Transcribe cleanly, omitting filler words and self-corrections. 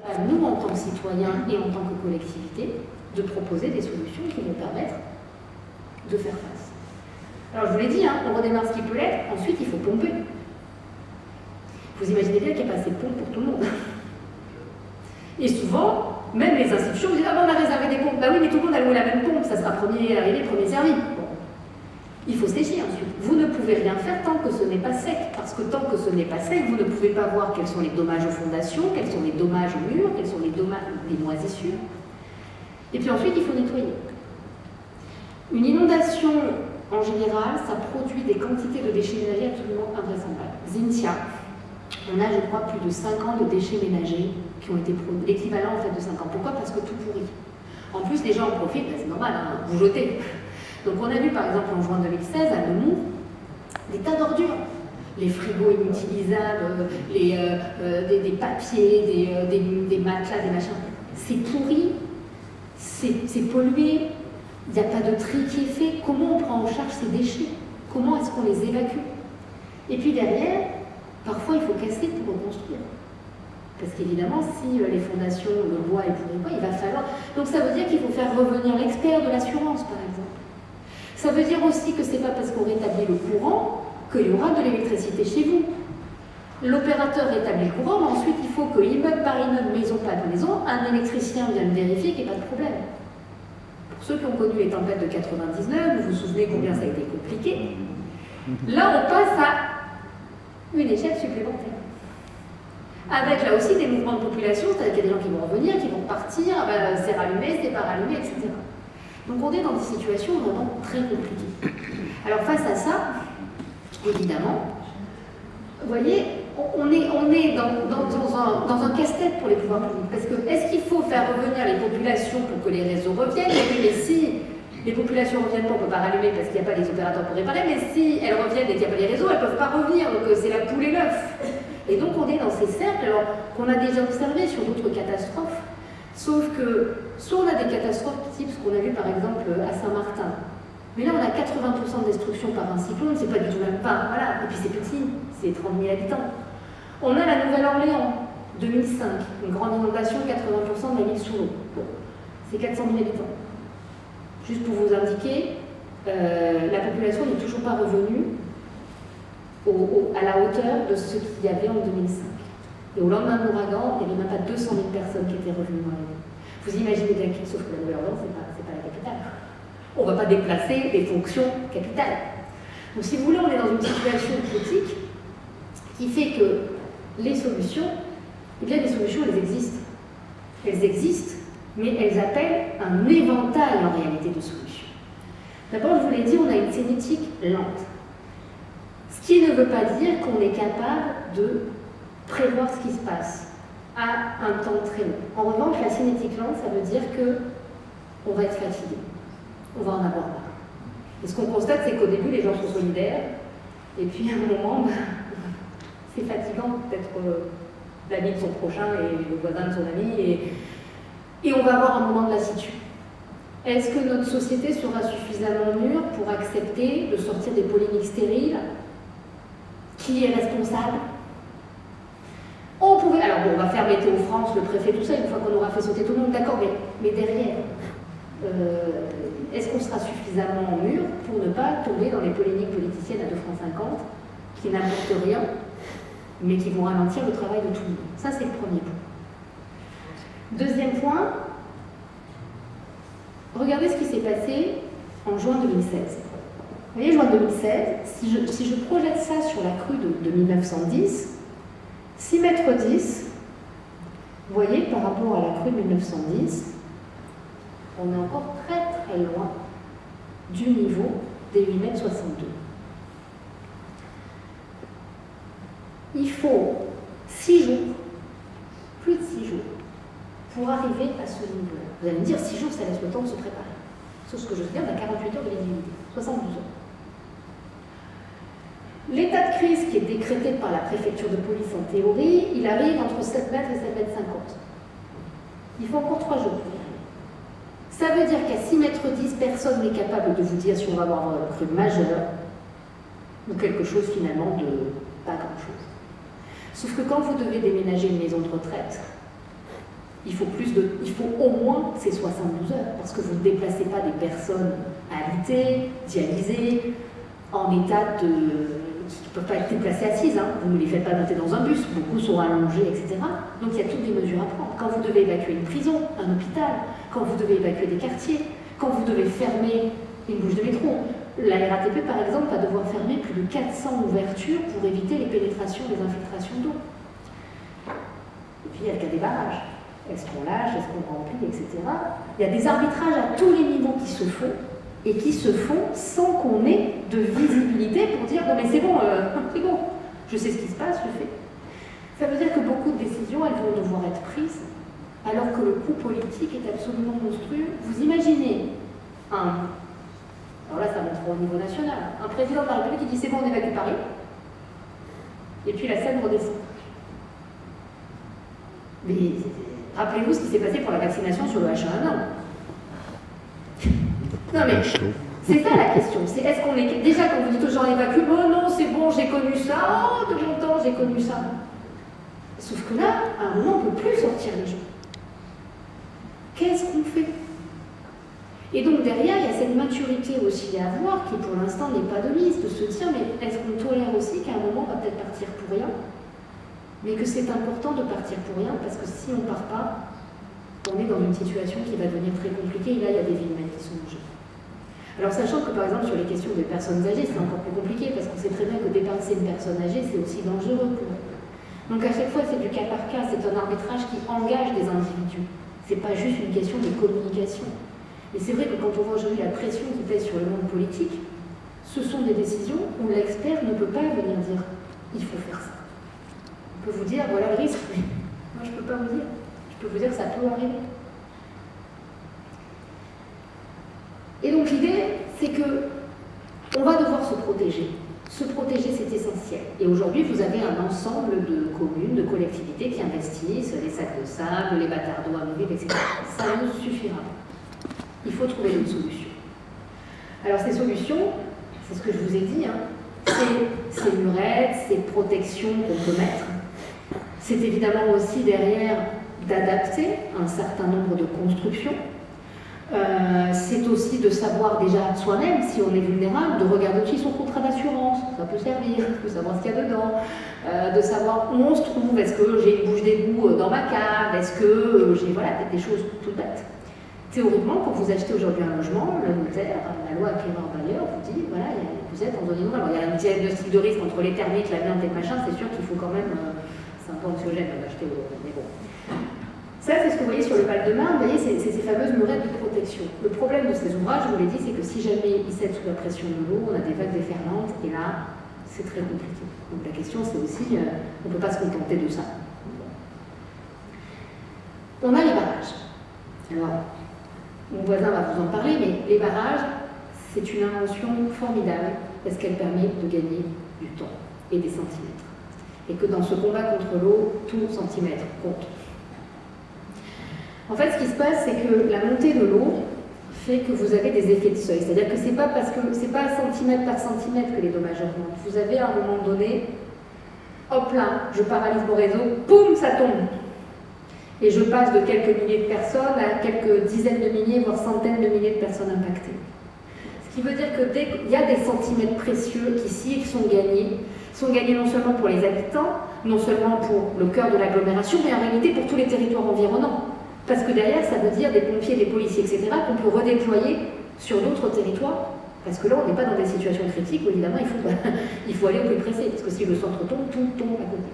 à nous, en tant que citoyens et en tant que collectivité, de proposer des solutions qui vont permettre de faire face. Alors je vous l'ai dit, hein, on redémarre ce qui peut l'être, ensuite il faut pomper. Vous imaginez bien qu'il n'y a pas assez de pompes pour tout le monde. Et souvent, même les institutions vous disent « Ah ben on a réservé des pompes ». Bah oui, mais tout le monde a loué la même pompe, ça sera premier arrivé, premier servi. Bon. Il faut sécher ensuite. Vous ne pouvez rien faire tant que ce n'est pas sec, parce que tant que ce n'est pas sec, vous ne pouvez pas voir quels sont les dommages aux fondations, quels sont les dommages aux murs, quels sont les dommages des moisissures. Et puis ensuite, il faut nettoyer. Une inondation, en général, ça produit des quantités de déchets ménagers absolument invraisemblables. Zintia, on a, je crois, plus de 5 ans de déchets ménagers qui ont été produits, l'équivalent en fait de 5 ans. Pourquoi? Parce que tout pourrit. En plus, les gens en profitent, ben, c'est normal, hein, vous jetez. Donc on a vu par exemple en juin 2016 à Nemours des tas d'ordures. Les frigos inutilisables, des papiers, des matelas, des machins. C'est pourri, c'est pollué, il n'y a pas de tri qui est fait. Comment on prend en charge ces déchets? Comment est-ce qu'on les évacue? Et puis derrière, parfois il faut casser pour reconstruire. Parce qu'évidemment, si les fondations, le bois est pourri, il va falloir... Donc ça veut dire qu'il faut faire revenir l'expert de l'assurance, par exemple. Ça veut dire aussi que ce n'est pas parce qu'on rétablit le courant qu'il y aura de l'électricité chez vous. L'opérateur rétablit le courant, mais ensuite il faut que immeuble par immeuble, maison par maison, un électricien vienne vérifier qu'il n'y ait pas de problème. Pour ceux qui ont connu les tempêtes de 99, vous vous souvenez combien ça a été compliqué. Là, on passe à une échelle supplémentaire. Avec là aussi des mouvements de population, c'est-à-dire qu'il y a des gens qui vont revenir, qui vont partir, ben, c'est rallumé, c'est pas rallumé, etc. Donc on est dans des situations vraiment très compliquées. Alors face à ça, évidemment, vous voyez, on est dans un casse-tête pour les pouvoirs publics. Parce que est-ce qu'il faut faire revenir les populations pour que les réseaux reviennent? Mais si les populations ne reviennent pas, on ne peut pas rallumer parce qu'il n'y a pas les opérateurs pour réparer, mais si elles reviennent et qu'il n'y a pas les réseaux, elles ne peuvent pas revenir. Donc c'est la poule et l'œuf. Et donc on est dans ces cercles alors qu'on a déjà observé sur d'autres catastrophes. Sauf que, soit on a des catastrophes type ce qu'on a vu par exemple à Saint-Martin, mais là on a 80% de destruction par un cyclone, c'est pas du tout même pas, voilà, et puis c'est petit, c'est 30 000 habitants. On a la Nouvelle-Orléans, 2005, une grande inondation, 80% de la ville sous l'eau. Bon, c'est 400 000 habitants. Juste pour vous indiquer, la population n'est toujours pas revenue à la hauteur de ce qu'il y avait en 2005. Et au lendemain de l'ouragan, il n'y avait même pas 200 000 personnes qui étaient revenues dans la ville. Vous imaginez bien que, sauf que la Nouvelle-Orléans, ce n'est pas la capitale. On ne va pas déplacer les fonctions capitales. Donc si vous voulez, on est dans une situation critique qui fait que les solutions, eh bien les solutions, elles existent. Elles existent, mais elles appellent un éventail en réalité de solutions. D'abord, je vous l'ai dit, on a une cinétique lente. Ce qui ne veut pas dire qu'on est capable de prévoir ce qui se passe à un temps très long. En revanche, la cinétique lente, ça veut dire qu'on va être fatigué. On va en avoir marre. Et ce qu'on constate, c'est qu'au début, les gens sont solidaires, et puis à un moment, c'est fatigant d'être l'ami de son prochain et le voisin de son ami, et on va avoir un moment de lassitude. Est-ce que notre société sera suffisamment mûre pour accepter de sortir des polémiques stériles? Qui est responsable? On pouvait... Alors bon, on va faire Météo France, le préfet, tout ça, une fois qu'on aura fait sauter tout le monde, d'accord, mais derrière, est-ce qu'on sera suffisamment mûr pour ne pas tomber dans les polémiques politiciennes à 2,50 francs qui n'apportent rien, mais qui vont ralentir le travail de tout le monde? Ça, c'est le premier point. Deuxième point, regardez ce qui s'est passé en juin 2016. Vous voyez, juin 2016, si je projette ça sur la crue de 1910, 6,10 mètres, vous voyez, par rapport à la crue de 1910, on est encore très très loin du niveau des 8,62 mètres. Il faut 6 jours, plus de 6 jours, pour arriver à ce niveau-là. Vous allez me dire, 6 jours, ça laisse le temps de se préparer. Sauf ce que je veux dire, on a 48 heures de visibilité, 72 heures. L'état de crise qui est décrété par la préfecture de police en théorie, il arrive entre 7 mètres et 7,50 mètres. Il faut encore 3 jours pour y arriver. Ça veut dire qu'à 6,10 mètres, personne n'est capable de vous dire si on va avoir un crue majeure ou quelque chose finalement de pas grand-chose. Sauf que quand vous devez déménager une maison de retraite, il faut au moins ces 72 heures, parce que vous ne déplacez pas des personnes alitées, dialysées, en état qui ne peuvent pas être déplacées assises, hein. Vous ne les faites pas monter dans un bus, beaucoup sont allongés, etc. Donc il y a toutes des mesures à prendre. Quand vous devez évacuer une prison, un hôpital, quand vous devez évacuer des quartiers, quand vous devez fermer une bouche de métro, la RATP par exemple va devoir fermer plus de 400 ouvertures pour éviter les pénétrations, les infiltrations d'eau. Et puis il y a le cas des barrages. Est-ce qu'on lâche, est-ce qu'on remplit, etc. Il y a des arbitrages à tous les niveaux qui se font, et qui se font sans qu'on ait de visibilité pour dire « bon mais c'est bon, je sais ce qui se passe, je fais ». Ça veut dire que beaucoup de décisions, elles vont devoir être prises, alors que le coût politique est absolument monstrueux. Vous imaginez alors là ça montre au niveau national, un président de la République qui dit « c'est bon, on évacue Paris », et puis la scène redescend. Mais rappelez-vous ce qui s'est passé pour la vaccination sur le H1N1. Non mais, c'est ça la question, c'est est-ce qu'on est... Déjà quand vous dites aux gens évacue, oh non c'est bon, j'ai connu ça, oh de mon temps j'ai connu ça. Sauf que là, à un moment on ne peut plus sortir les gens. Qu'est-ce qu'on fait? Et donc derrière, il y a cette maturité aussi à avoir, qui pour l'instant n'est pas de mise, de se dire, mais est-ce qu'on tolère aussi qu'à un moment on va peut-être partir pour rien, mais que c'est important de partir pour rien, parce que si on ne part pas, on est dans une situation qui va devenir très compliquée, et là il y a des vies humaines qui sont en jeu. Alors sachant que par exemple sur les questions des personnes âgées, c'est encore plus compliqué, parce qu'on sait très bien que dépasser une personne âgée, c'est aussi dangereux pour eux. Donc à chaque fois, c'est du cas par cas, c'est un arbitrage qui engage des individus. C'est pas juste une question de communication. Et c'est vrai que quand on voit aujourd'hui la pression qui pèse sur le monde politique, ce sont des décisions où l'expert ne peut pas venir dire « il faut faire ça ». On peut vous dire « voilà le risque », mais moi je ne peux pas vous dire. Je peux vous dire que ça peut arriver. Et donc l'idée, c'est que on va devoir se protéger. Se protéger, c'est essentiel. Et aujourd'hui, vous avez un ensemble de communes, de collectivités qui investissent les sacs de sable, les bâtards d'eau amovibles, etc. Ça ne suffira pas. Il faut trouver une solution. Alors ces solutions, c'est ce que je vous ai dit, hein, c'est ces murettes, ces protections qu'on peut mettre. C'est évidemment aussi derrière d'adapter un certain nombre de constructions. C'est aussi de savoir déjà soi-même, si on est vulnérable, de regarder aussi son contrat d'assurance, ça peut servir, de savoir ce qu'il y a dedans, de savoir où on se trouve, est-ce que j'ai une bouche d'égout dans ma cave, est-ce que j'ai peut-être des choses toutes bêtes. Théoriquement, quand vous achetez aujourd'hui un logement, le notaire, la loi acquéreur-bailleur vous dit, voilà, vous êtes en zone inondable. Alors il y a un diagnostic de risque entre les termites, l'amiante et le machin, c'est sûr qu'il faut quand même, c'est un peu anxiogène d'acheter, mais bon. Ça, c'est ce que vous voyez sur le Val-de-Marne, vous voyez, c'est ces fameuses murettes de protection. Le problème de ces ouvrages, je vous l'ai dit, c'est que si jamais ils cèdent sous la pression de l'eau, on a des vagues déferlantes, et là, c'est très compliqué. Donc la question, c'est aussi, on ne peut pas se contenter de ça. On a les barrages. Alors, mon voisin va vous en parler, mais les barrages, c'est une invention formidable, parce qu'elle permet de gagner du temps et des centimètres. Et que dans ce combat contre l'eau, tout centimètre compte. En fait, ce qui se passe, c'est que la montée de l'eau fait que vous avez des effets de seuil. C'est-à-dire que c'est pas centimètre par centimètre que les dommages augmentent. Vous avez à un moment donné, hop là, je paralyse mon réseau, boum, ça tombe. Et je passe de quelques milliers de personnes à quelques dizaines de milliers, voire centaines de milliers de personnes impactées. Ce qui veut dire que dès qu'il y a des centimètres précieux qui, s'ils sont gagnés non seulement pour les habitants, non seulement pour le cœur de l'agglomération, mais en réalité pour tous les territoires environnants. Parce que derrière, ça veut dire des pompiers, des policiers, etc., qu'on peut redéployer sur d'autres territoires. Parce que là, on n'est pas dans des situations critiques où, évidemment, il faut aller au plus pressé. Parce que si le centre tombe, tout tombe à côté.